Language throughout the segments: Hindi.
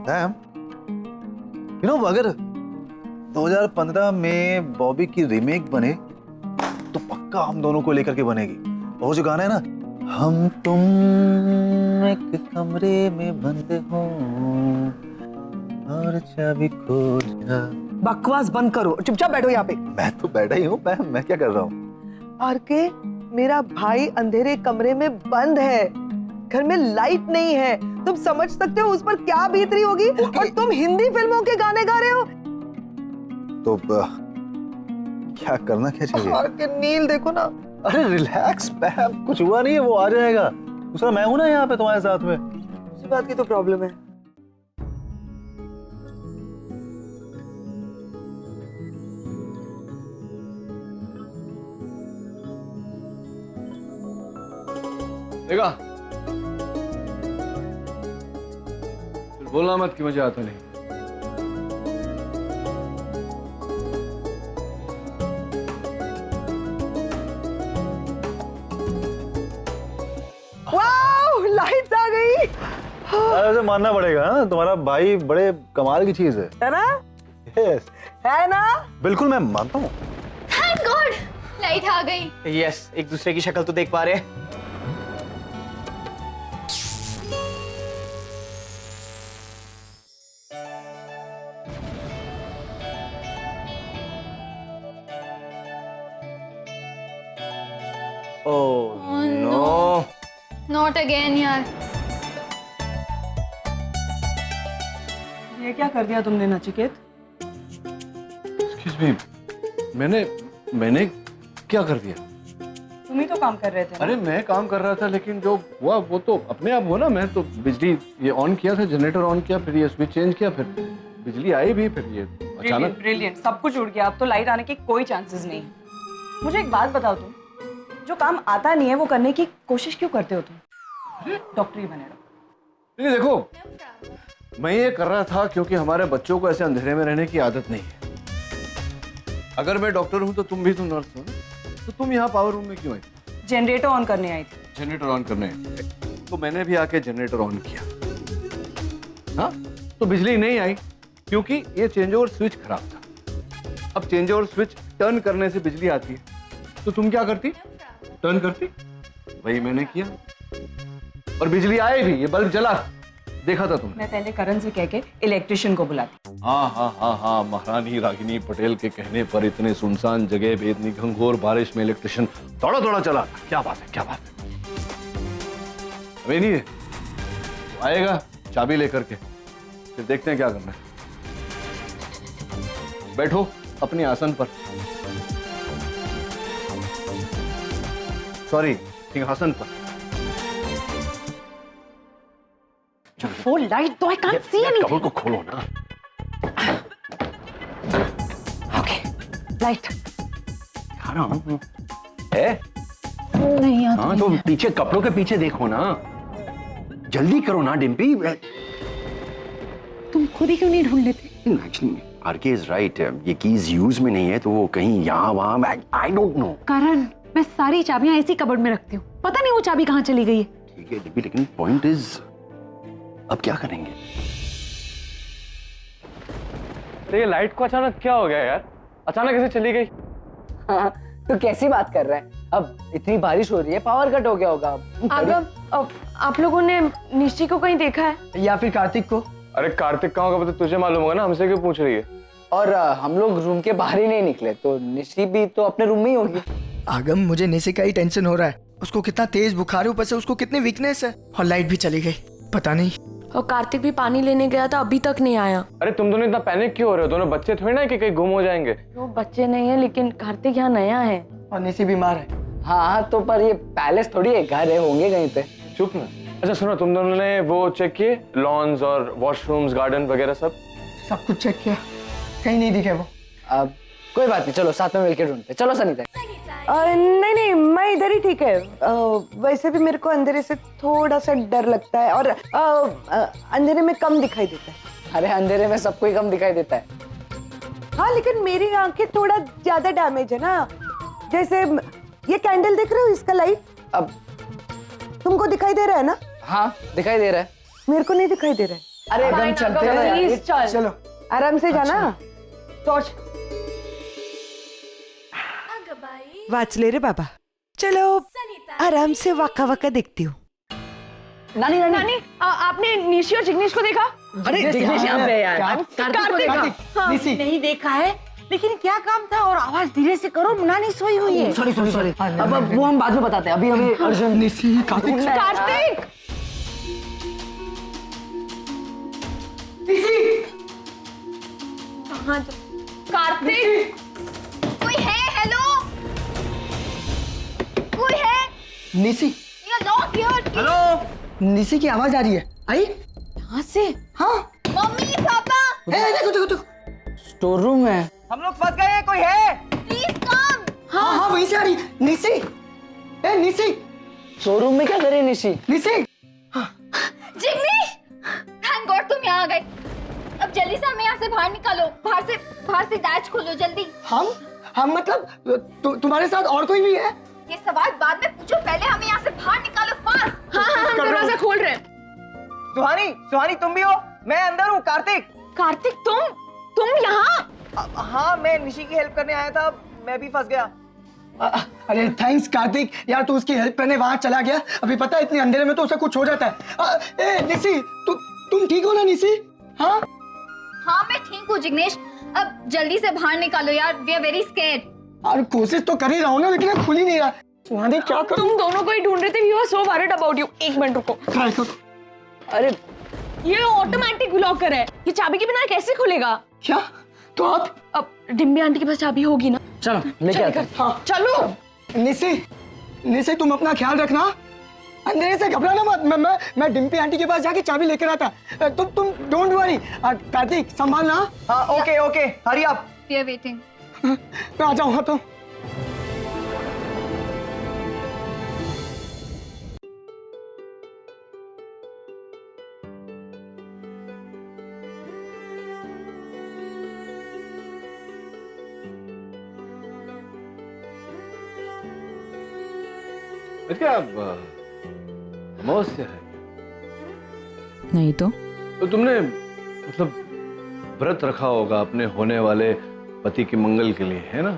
Damn. You know, अगर 2015 में बॉबी की रीमेक बने तो पक्का हम दोनों को लेकर के बनेगी। वो जो गाना है ना, हम तुम एक कमरे में बंद हो और चाबी खो जा। बकवास बंद करो, चुपचाप बैठो यहाँ पे। मैं तो बैठा ही हूँ, मैं क्या कर रहा हूँ? आरके, मेरा भाई अंधेरे कमरे में बंद है, घर में लाइट नहीं है। तुम समझ सकते हो उस पर क्या बीत रही होगी। और तुम हिंदी फिल्मों के गाने गा रहे हो। तो क्या करना क्या चाहिए? आरके, नील देखो ना। अरे रिलैक्स पैम, कुछ हुआ नहीं है, वो आ जाएगा। दूसरा मैं हूं ना यहाँ पे तुम्हारे साथ में। उसी बात की तो प्रॉब्लम है। देखा, फिर बोलना मत कि मुझे आता नहीं। वाओ, लाइट्स आ गई। ऐसे मानना पड़ेगा, तुम्हारा भाई बड़े कमाल की चीज है ना? Yes. है ना? बिल्कुल मैं मानता हूँ। थैंक गॉड, लाइट आ गई। यस, एक दूसरे की शक्ल तो देख पा रहे हैं। ओह नो, नॉट अगेन यार। ये क्या कर दिया तुमने नचिकेत? Excuse me, मैंने क्या कर दिया? तुम ही तो काम कर रहे थे। अरे मैं काम कर रहा था, लेकिन जो हुआ वो तो अपने आप हुआ ना। मैं तो बिजली ये ऑन किया था, जनरेटर ऑन किया, फिर ये स्विच चेंज किया, फिर बिजली आई भी, फिर ये अचानक। ब्रिलियंट, सब कुछ उड़ गया। अब तो लाइट आने की कोई चांसेस नहीं है। मुझे एक बात बताओ, तुम जो काम आता नहीं है वो करने की कोशिश क्यों करते हो? तुम डॉक्टर ही बने रहो। नहीं देखो, मैं ये कर रहा था क्योंकि हमारे बच्चों को ऐसे अंधेरे में रहने की आदत नहीं है। अगर मैं डॉक्टर हूँ तो तुम भी तो नर्स हो, तो तुम यहाँ पावर रूम में क्यों आई? जनरेटर ऑन करने आई थी। जनरेटर ऑन करने, तो मैंने भी आके जनरेटर ऑन किया। हाँ, तो बिजली नहीं आई क्योंकि ये चेंज ओवर स्विच खराब था। अब चेंज ओवर स्विच टर्न करने से बिजली आती है, तो तुम क्या करती? टर्न करती। वही मैंने किया और बिजली आई भी, ये बल्ब जला, देखा था तुमने। मैं पहले करण से कह के इलेक्ट्रिशियन को बुलाती। हाँ, महारानी रागिनी पटेल के कहने पर इतने सुनसान जगह भेदनी घंघोर बारिश में इलेक्ट्रिशियन दौड़ा दौड़ा चला। क्या बात है, क्या बात है। अभी नहीं है, तो आएगा चाबी लेकर के, फिर देखते हैं क्या करना है। बैठो अपने आसन पर, सॉरी सिंहासन पर। वो लाइट तो आई कांट सी एनीथिंग। कबूल को खोलो ना। ओके, लाइट है? नहीं आता। हाँ तो पीछे कपड़ों के पीछे देखो ना, जल्दी करो ना डिम्पी। तुम खुद ही क्यों नहीं ढूंढ लेते? एक्चुअली आरके इज राइट, ये कीज यूज में नहीं है तो वो कहीं यहाँ वहाँ, आई डोंट नो। करण, मैं सारी चाबियां इसी कबर्ड में रखती हूँ, पता नहीं वो चाबी कहाँ चली गई है। ठीक है डिम्पी, लेकिन पॉइंट इज अब क्या करेंगे? तो ये लाइट को अचानक क्या हो गया यार? अचानक कैसे चली गई? हाँ, तो कैसी बात कर रहा है? अब इतनी बारिश हो रही है, पावर कट हो गया होगा। अब आप लोगों ने निश्ची को कहीं देखा है? या फिर कार्तिक को? अरे कार्तिक कहाँ होगा पता तुझे मालूम होगा ना, हमसे क्यों पूछ रही है? और हम लोग रूम के बाहर ही नहीं निकले, तो निश्ची भी तो अपने रूम में ही होगी। आगम, मुझे निशी का ही टेंशन हो रहा है। उसको कितना तेज बुखार है, ऊपर से उसको कितनी वीकनेस है, और लाइट भी चली गई, पता नहीं। और कार्तिक भी पानी लेने गया था, अभी तक नहीं आया। अरे तुम दोनों इतना पैनिक क्यों हो रहे हो? दोनों बच्चे थोड़ी ना कि कहीं गुम हो जाएंगे। वो बच्चे नहीं है, लेकिन कार्तिक यहाँ नया है और निशी बीमार है। हाँ तो पर ये पैलेस थोड़ी है, घर है, होंगे कहीं पे। चुप ना। अच्छा सुनो, तुम दोनों ने वो चेक किए लॉन्स और वॉशरूम्स, गार्डन वगैरह सब? सब कुछ चेक किया, कहीं नहीं दिखे वो। अब कोई बात नहीं, चलो साथ में मिलकर ढूंढते। चलो सनीता। नहीं, मैं इधर ही ठीक है। वैसे भी मेरे को अंधेरे से थोड़ा सा डर लगता है, और अंधेरे में कम दिखाई देता है। अरे अंधेरे में सबको ही कम दिखाई देता है। हाँ, लेकिन मेरी आंखें थोड़ा ज्यादा डैमेज है ना। जैसे ये कैंडल देख रहे हो, इसका लाइट अब तुमको दिखाई दे रहा है ना? हाँ दिखाई दे रहा है। मेरे को नहीं दिखाई दे रहा है। अरे एकदम चलते हैं यार, प्लीज चल। चलो आराम से जाना। टॉर्च। वाच ले रे बाबा, चलो आराम से वाका वाका देखती हूँ। नानी नानी नानी आपने निशी और जिग्नेश को देखा? अरे जिग्नेश यहाँ पे यार। कार्तिक नहीं देखा है, लेकिन क्या काम था? और आवाज धीरे से करो, नानी सोई हुई है। सॉरी सॉरी सॉरी, अब वो हम बाद में बताते हैं, अभी हमें अर्जुन निशी कार्तिक कार्तिक कार्तिक कोई है? हेलो, कोई है? Nishi You're not here. Hello Nishi की आवाज आ रही है। आई कहाँ से? हाँ मम्मी पापा, देखो देखो देखो स्टोर रूम में। हम लोग फंस गए, कोई है? Please come. हाँ हाँ वहीं से आ रही है। निशी ए निशी शोरूम में क्या करे निशी? निशी जिग्नेश, थैंक गॉड तुम यहाँ आ गए। अब जल्दी से हमें यहाँ से बाहर निकालो, बाहर से डैच खोलो जल्दी। हम मतलब तुम्हारे साथ और कोई भी है? ये सवाल बाद में पूछो, पहले हमें यहाँ से बाहर निकालो फास्ट। हाँ हम दरवाजा खोल रहे हैं। सुहानी तुम भी हो? मैं अंदर हूँ। कार्तिक। कार्तिक तुम यहाँ? हाँ, मैं निशी की हेल्प करने आया था, मैं भी फंस गया। अरे थैंक्स कार्तिक यार, तू उसकी हेल्प करने वहां चला गया। अभी पता है इतने अंधेरे में तो उसे कुछ हो जाता है। ए निशी तुम ठीक हो ना निशी? हाँ हाँ मैं ठीक हूँ जिग्नेश, अब जल्दी से बाहर निकालो यार, वी आर वेरी स्कैर्ड। और कोशिश तो कर ही रहा हूँ ना, लेकिन खुल ही नहीं रहा। सुहानी क्या करूं? तुम दोनों को ही ढूंढ रहे थे, we were so worried about you. एक मिनट रुको। ट्राई करो। अरे ये ऑटोमेटिक लॉकर है, ये चाबी के बिना कैसे खुलेगा? क्या? तो आप अब डिम्बी आंटी के पास चाबी होगी ना? चलो लेके आते हैं। हाँ चलो। निशी तुम अपना ख्याल रखना, अंधेरे से घबराना मत। मैं डिम्पी आंटी के पास जाके चाबी लेकर आता। तुम डोंट वरी। कार्तिक संभालना। हाँ okay, hurry up. We are waiting. मैं आ जाऊंगा तो। क्या समस्या है? नहीं तो तुमने मतलब व्रत रखा होगा अपने होने वाले पति के मंगल के लिए, है ना?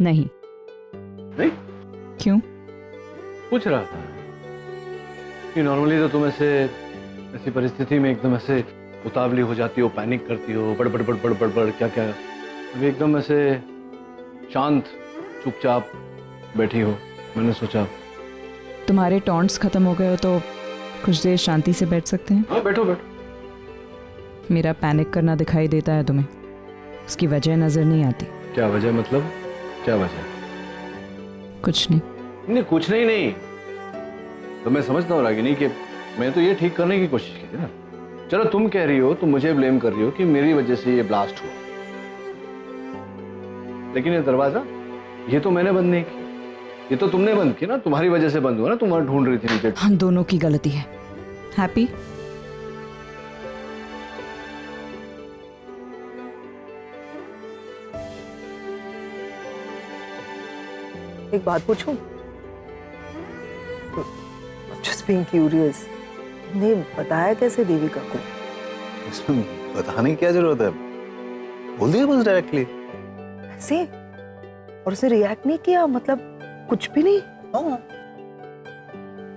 नहीं। नहीं? क्यों? पूछ रहा था कि नॉर्मली तो तुम ऐसी परिस्थिति में एकदम ऐसे उतावली हो जाती हो, पैनिक करती हो, बड़ क्या अभी एकदम ऐसे शांत चुपचाप बैठी हो। मैंने सोचा तुम्हारे टॉन्ट्स खत्म हो गए हो तो कुछ देर शांति से बैठ सकते हैं। हाँ बैठो। मेरा पैनिक करना दिखाई देता है तुम्हें, उसकी वजह नजर नहीं आती। क्या वजह? मतलब क्या वजह? कुछ नहीं। नहीं कुछ नहीं। तो मैं समझता हूँ रागिनी कि मैं तो ये ठीक करने की कोशिश की थी ना। चलो तुम कह रही हो, तुम मुझे ब्लेम कर रही हो कि मेरी वजह से ये ब्लास्ट हुआ, लेकिन ये दरवाजा ये तो मैंने बंद नहीं किया, ये तो तुमने बंद किया ना, तुम्हारी वजह से बंद हुआ ना। तुम वहां ढूंढ रही थी नीचे। हम दोनों की गलती है। हैप्पी? एक बात पूछूं? Just being curious, तुमने बताया कैसे देविका को? इसमें बताने की क्या जरूरत है, बोल दिया बस डायरेक्टली। ऐसे? और उसे रिएक्ट नहीं किया, मतलब कुछ भी नहीं? हाँ।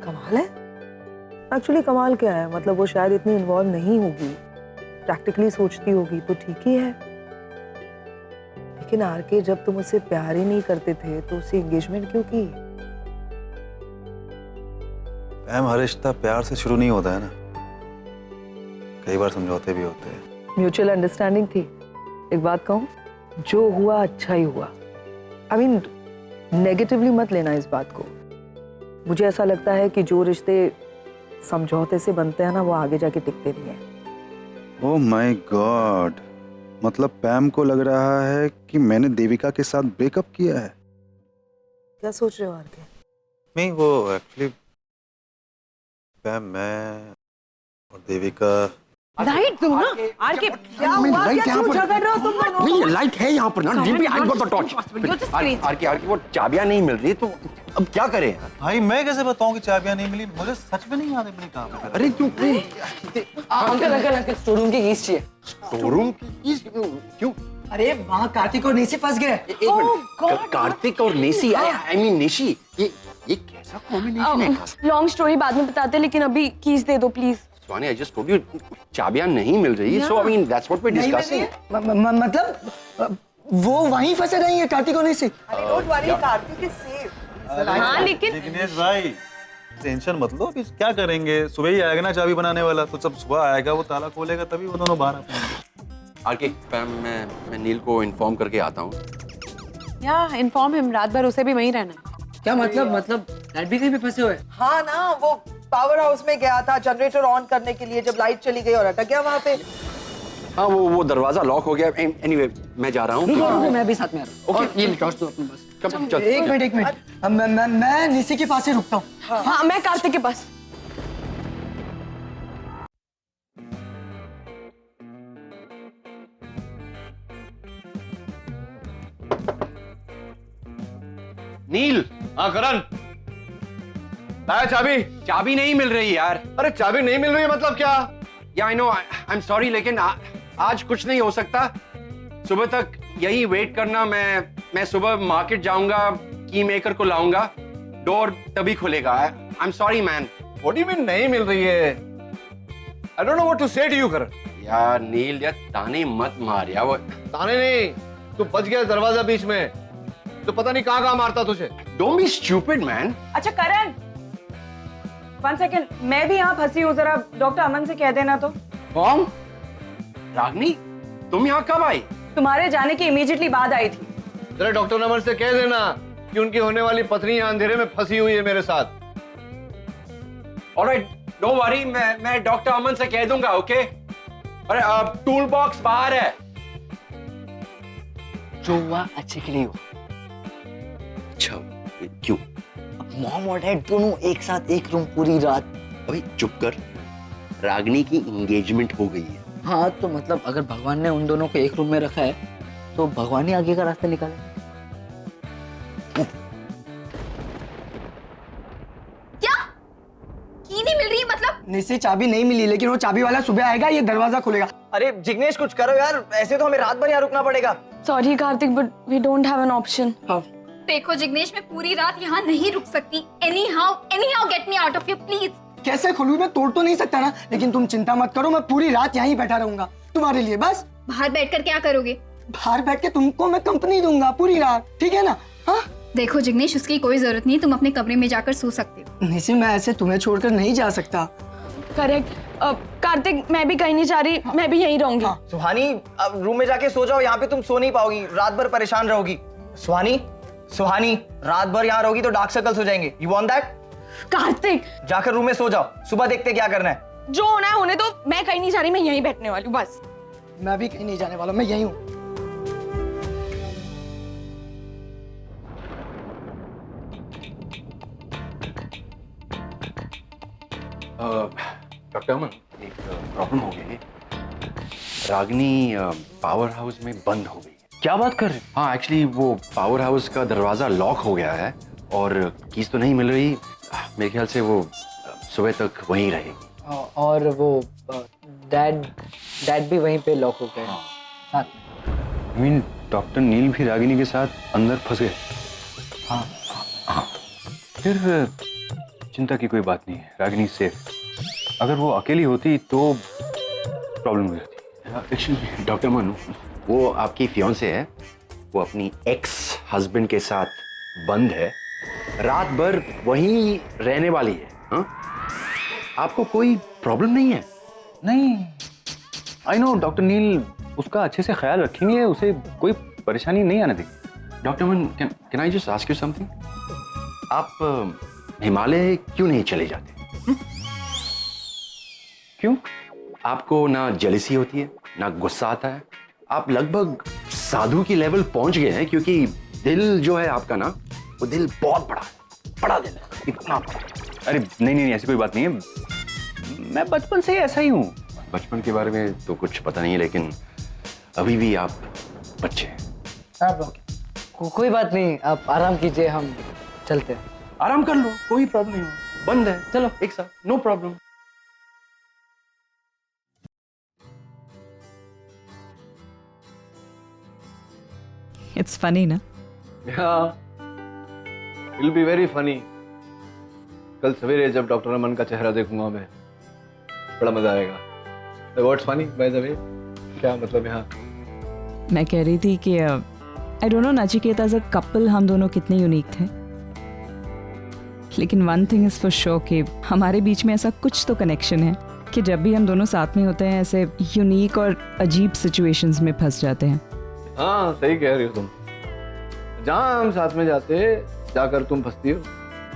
कमाल है। एक्चुअली कमाल क्या है, मतलब वो शायद इतनी इन्वॉल्व नहीं होगी, प्रैक्टिकली सोचती होगी तो ठीक ही है। लेकिन आरके, जब तुम उससे प्यार ही नहीं करते थे तो उससे एंगेजमेंट क्यों की? हर रिश्ता प्यार से शुरू नहीं होता है ना, कई बार समझौते भी होते हैं। म्यूचुअल अंडरस्टैंडिंग थी। एक बात कहूं, जो हुआ अच्छा ही हुआ। आई मीन नेगेटिवली मत लेना इस बात को। मुझे ऐसा लगता है कि जो रिश्ते समझौते से बनते हैं ना, वो आगे जाके टिकते नहीं है। ओह माय गॉड, मतलब पैम को लग रहा है कि मैंने देविका के साथ ब्रेकअप किया है। क्या सोच रहे हो आरके? नहीं, वो एक्चुअली पैम, मैं और देविका। लाइट दो ना। आरके क्या हुआ? क्या क्यों झगड़ रहे हो तुम दोनों? नहीं लाइट है यहाँ पर ना। Dimpy I got the torch. आरके वो चाबियां नहीं मिल रही, तो अब क्या करें? भाई मैं कैसे बताऊं कि चाबियां नहीं मिली? मुझे सच में नहीं याद है मैंने कहा। अरे क्यों? Uncle uncle uncle store room की कीज चाहिए। शोरूम क्यों? अरे वहाँ कार्तिक और निशी फंस गए। एक मिनट, कार्तिक और नेसी, आई मीन निशी, ये कैसा कॉम्बिनेशन है? लॉन्ग स्टोरी बाद में बताते, लेकिन अभी कीज दे दो please. Swani, I just told you चाबियां नहीं मिल रही, so I mean that's what we discussing. मतलब वो वहीं फंसे रहेंगे कार्तिक और Nishi. Don't worry, Kartik is safe. हाँ लेकिन जिग्नेश भाई टेंशन मत लो, अभी क्या करेंगे, सुबह ही आएगा ना चाबी बनाने वाला, तो जब सुबह आएगा वो ताला खोलेगा तभी वो दोनों बाहर आ पाएंगे। आके मैं नील को इन्फॉर्म करके आता हूँ। या इन्फॉर्म हिम, रात भर उसे भी वहीं रहना। क्या मतलब डैड भी कहीं पे फंसे हुए? हाँ ना, वो पावर हाउस में गया था जनरेटर ऑन करने के लिए, जब लाइट चली गई और अटक गया वहाँ पे। हाँ, वो दरवाजा लॉक हो गया। एनीवे मैं जा रहा हूँ। मैं भी साथ में आ रहा हूँ। ओके, ये टॉर्च दो अपने पास। कम चल। एक मिनट मैं निशी के पास ही रुकता हूँ। हाँ मैं कार्तिक के पास। नील, हाँ करण, लाया चाबी? चाबी नहीं मिल रही यार। अरे चाबी नहीं मिल रही है मतलब क्या? या I know, I am sorry, लेकिन आज कुछ नहीं हो सकता। सुबह तक यही वेट करना। मैं सुबह मार्केट जाऊंगा, की मेकर को लाऊंगा, डोर तभी खुलेगा। I am sorry man. What do you mean नहीं मिल रही है? I don't know what to say to you, करण। यार नील, यार ताने मत मार यार। वो ताने नहीं, तू बच गया दरवाजा बीच में, तो पता नहीं कहाँ मारता तुझे। Don't be stupid man. अच्छा करण, 1 सेकेंड, मैं भी यहाँ फंसी हूँ, जरा डॉक्टर अमन से कह देना तो। कौन? रागनी, तुम यहाँ कब आई? तुम्हारे जाने की इमीडिएटली बाद आई थी। जरा डॉक्टर अमन से कह देना कि उनकी होने वाली पत्नी यहाँ अंधेरे में फंसी हुई है मेरे साथ। ऑलराइट, डोंट वरी, मैं डॉक्टर अमन से कह दूंगा, ओके? अरे टूल बॉक्स बाहर है। जो हुआ अच्छे के लिए हुआ। अच्छा, क्यों? मॉम और डैड दोनों एक साथ एक रूम पूरी रात। अभी चुप कर। रागनी की एंगेजमेंट हो गई है। हाँ तो मतलब अगर भगवान ने उन दोनों को एक रूम में रखा है तो भगवान ही आगे का रास्ता निकाले। क्या? की नहीं मिल रही मतलब? निशी चाबी नहीं मिली, लेकिन वो चाबी वाला सुबह आएगा, ये दरवाजा खुलेगा। अरे जिग्नेश कुछ करो यार, ऐसे तो हमें रात भर यहाँ रुकना पड़ेगा। Sorry Kartik, but we don't have an option. देखो जिग्नेश, मैं पूरी रात यहाँ नहीं रुक सकती। anyhow get me out of here please। कैसे खुलूं? मैं तोड़ तो नहीं सकता ना, लेकिन तुम चिंता मत करो, मैं पूरी रात यहीं बैठा रहूंगा तुम्हारे लिए। बस बाहर बैठकर क्या करोगे? बाहर बैठ के तुमको मैं कंपनी दूंगा पूरी रात, ठीक है ना? हाँ देखो जिग्नेश, उसकी कोई जरूरत नहीं, तुम अपने कमरे में जाकर सो सकते हो। निशी, मैं ऐसे तुम्हें छोड़कर नहीं जा सकता। करेक्ट। कार्तिक, मैं भी कहीं नहीं जा रही, मैं भी यहीं रहूंगी। सुहानी, अब रूम में जाके सो जाओ, यहाँ पे तुम सो नहीं पाओगी, रात भर परेशान रहोगी। सुहानी, रात भर यहाँ रहोगी तो डार्क सर्कल्स हो जाएंगे। You want that? कार्तिक, जाकर रूम में सो जाओ, सुबह देखते क्या करना है। जो होना है होने दो, मैं कहीं नहीं जा रही, मैं यहीं बैठने वाली हूँ बस। मैं भी कहीं नहीं जाने वाला, मैं यहीं हूँ। डॉक्टर अमन, एक प्रॉब्लम हो गई है। रागनी पावर हाउस में बंद हो गई है। क्या बात कर रहे हैं? हाँ, एक्चुअली वो पावर हाउस का दरवाजा लॉक हो गया है और कीज तो नहीं मिल रही। मेरे ख्याल से वो सुबह तक वहीं रहेगी। और वो डैड भी वहीं पे लॉक हो गए साथ में। I mean, डॉक्टर नील भी रागिनी के साथ अंदर फंस गए। हाँ, फिर चिंता की कोई बात नहीं है, रागिनी सेफ। अगर वो अकेली होती तो प्रॉब्लम हो जाती। एक्चुअली डॉक्टर अमन, वो आपकी फियांसे है, वो अपनी एक्स हस्बैंड के साथ बंद है, रात भर वहीं रहने वाली है। हाँ, आपको कोई प्रॉब्लम नहीं है? नहीं, आई नो, डॉक्टर नील उसका अच्छे से ख्याल रखेंगे, उसे कोई परेशानी नहीं आने देंगे। Doctor Aman, can I just ask you something? आप हिमालय क्यों नहीं चले जाते? क्यों? आपको ना जेलसी होती है, ना गुस्सा आता है। आप लगभग साधु की लेवल पहुंच गए हैं, क्योंकि दिल जो है आपका ना, वो दिल बहुत बड़ा दिल है, इतना बड़ा। अरे नहीं, ऐसी कोई बात नहीं है, मैं बचपन से ही ऐसा ही हूँ। बचपन के बारे में तो कुछ पता नहीं है, लेकिन अभी भी आप बच्चे हैं। कोई बात नहीं, आप आराम कीजिए, हम चलते हैं। आराम कर लो, कोई प्रॉब्लम नहीं हो, बंद है, चलो एक साथ, नो प्रॉब्लम। इट्स फनी ना? Will be very funny. कल सवेरे जब डॉक्टर अमन का चेहरा देखूंगा मैं, बड़ा मजा आएगा। What's funny by the way? क्या मतलब यहाँ? मैं कह रही थी कि I don't know Nachiketa as a couple हम दोनों कितने यूनिक थे, लेकिन one thing is for sure कि हमारे बीच में ऐसा कुछ तो कनेक्शन है कि जब भी हम दोनों साथ में होते हैं ऐसे यूनिक और अजीब सिचुएशंस में फंस जाते हैं। हाँ सही कह रही हो तुम। जहाँ हम साथ में जाते जाकर तुम फंसती हो,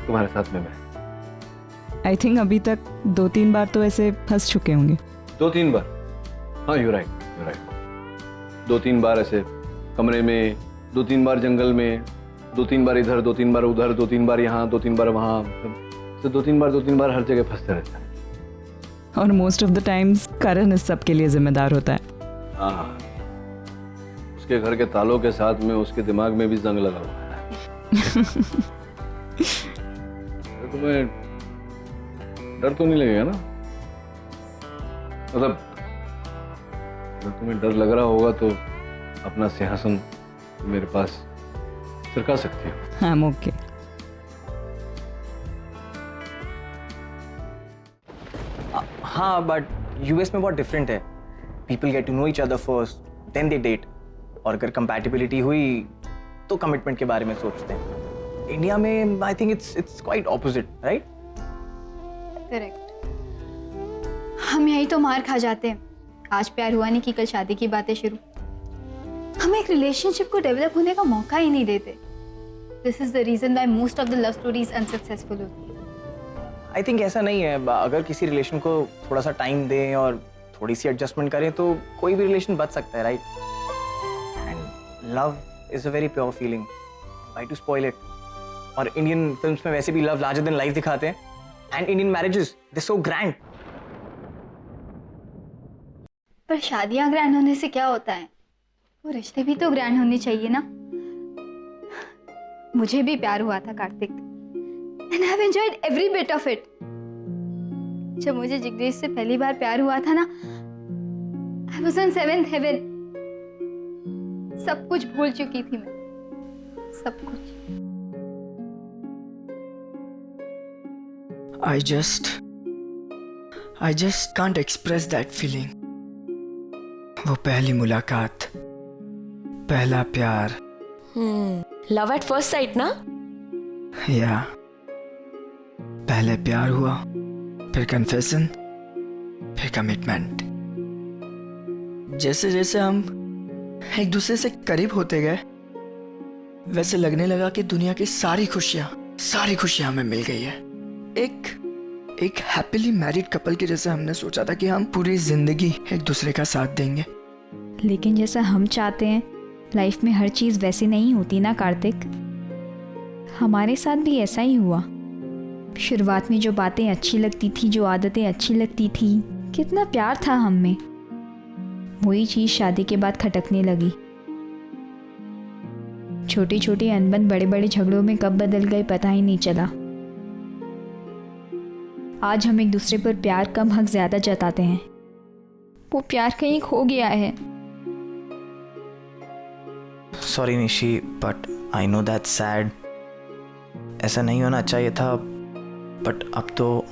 तुम्हारे साथ में मैं। आई थिंक अभी तक 2-3 बार तो ऐसे फंस चुके होंगे। 2-3 बार? हाँ यू राइट। 2-3 बार ऐसे कमरे में, 2-3 बार जंगल में, 2-3 बार इधर, 2-3 बार उधर, 2-3 बार यहाँ, 2-3 बार वहाँ, तो 2-3 बार हर जगह फंसते रहते हैं। और मोस्ट ऑफ द टाइम्स करण इस सब के लिए जिम्मेदार होता है। हाँ, उसके घर के तालों के साथ में उसके दिमाग में भी जंग लगा हुआ है। तुम्हें डर तो नहीं लगेगा ना? मतलब अगर तुम्हें डर लग रहा होगा तो अपना सिंहासन मेरे पास सरका सकती हो। हाँ ओके। हाँ बट यूएस में बहुत डिफरेंट है। People get to know each other first then they date, और अगर कंपैटिबिलिटी हुई तो कमिटमेंट के बारे में सोचते हैं। इंडिया में I think it's quite opposite, right? Correct. हम यही तो मार खा जाते हैं। आज प्यार हुआ नहीं कि कल शादी की बातें शुरू। हम एक रिलेशनशिप को डेवलप होने का मौका ही नहीं देते। This is the reason why most of the love stories unsuccessful होती है। आई थिंक ऐसा नहीं है। अगर किसी रिलेशन को थोड़ा सा टाइम दें और थोड़ी सी एडजस्टमेंट करें तो कोई भी रिलेशन बच सकता है, right? And love is a very pure feeling, why to spoil it? और इंडियन फिल्म्स में वैसे भी लव लार्जर देन लाइफ दिखाते हैं, and Indian marriages they so grand. पर शादियां ग्रैंड होने से क्या होता है? वो रिश्ते भी तो ग्रैंड होने चाहिए ना। मुझे भी प्यार हुआ था Kartik, and I have enjoyed every bit of it. जब मुझे जिग्नेश से पहली बार प्यार हुआ था ना, I was on 7th haven. सब कुछ भूल चुकी थी मैं, सब कुछ। I just can't express that feeling. वो पहली मुलाकात, पहला प्यार। लव एट फर्स्ट साइट ना? या पहले प्यार हुआ, फिर कन्फेशन, फिर कमिटमेंट। जैसे जैसे हम एक दूसरे से करीब होते गए, वैसे लगने लगा कि दुनिया की सारी खुशियां हमें मिल गई है। एक हैप्पीली मैरिड कपल के जैसे हमने सोचा था कि हम पूरी जिंदगी एक दूसरे का साथ देंगे। लेकिन जैसा हम चाहते हैं लाइफ में हर चीज वैसे नहीं होती ना कार्तिक। हमारे साथ भी ऐसा ही हुआ। शुरुआत में जो बातें अच्छी लगती थी, जो आदतें अच्छी लगती थी, कितना प्यार था हम में, वही चीज शादी के बाद खटकने लगी। छोटी छोटी अनबन बड़े बड़े झगड़ों में कब बदल गए पता ही नहीं चला। आज हम एक दूसरे पर प्यार कम हक ज्यादा जताते हैं। वो प्यार कहीं खो गया है। Sorry Nishi, but I know that's sad. ऐसा नहीं होना चाहिए था, बट अब तो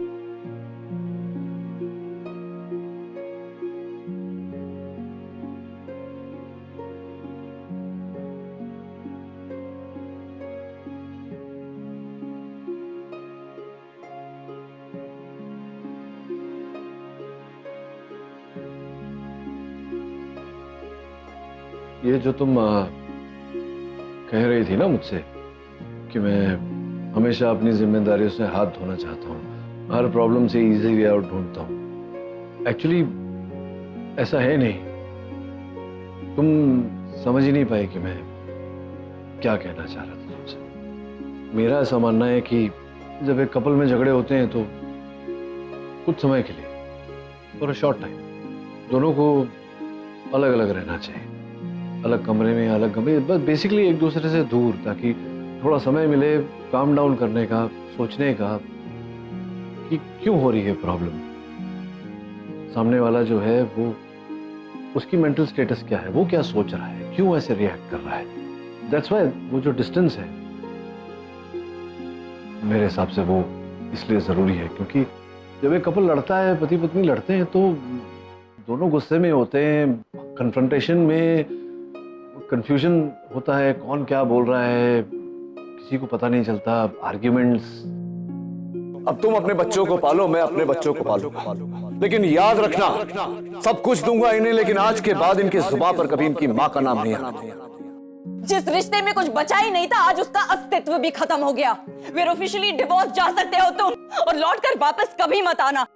ये जो तुम कह रही थी ना मुझसे कि मैं हमेशा अपनी जिम्मेदारियों से हाथ धोना चाहता हूँ, हर प्रॉब्लम से इजी वे आउट ढूंढता हूँ। एक्चुअली ऐसा है नहीं। तुम समझ ही नहीं पाए कि मैं क्या कहना चाह रहा था तुमसे। मेरा ऐसा मानना है कि जब एक कपल में झगड़े होते हैं तो कुछ समय के लिए, फॉर अ शॉर्ट टाइम, दोनों को अलग अलग रहना चाहिए। अलग कमरे में, अलग कमरे, बस बेसिकली एक दूसरे से दूर, ताकि थोड़ा समय मिले काम डाउन करने का, सोचने का कि क्यों हो रही है प्रॉब्लम, सामने वाला जो है वो, उसकी मेंटल स्टेटस क्या है, वो क्या सोच रहा है, क्यों ऐसे रिएक्ट कर रहा है। दैट्स व्हाई वो जो डिस्टेंस है मेरे हिसाब से वो इसलिए जरूरी है, क्योंकि जब एक कपल लड़ता है, पति पत्नी लड़ते हैं, तो दोनों गुस्से में होते हैं, कन्फ्रंटेशन में कंफ्यूजन होता है, कौन क्या बोल रहा है किसी को पता नहीं चलता, आर्ग्यूमेंट्स। अब तुम अपने बच्चों को पालो, मैं अपने बच्चों को पालूंगा, लेकिन याद रखना सब कुछ दूंगा इन्हें, लेकिन आज के बाद इनकी जुबान पर कभी इनकी माँ का नाम नहीं आना। जिस रिश्ते में कुछ बचा ही नहीं था, आज उसका अस्तित्व भी खत्म हो गया। We're officially divorced, जा सकते हो तुम, और लौट कर वापस कभी मत आना।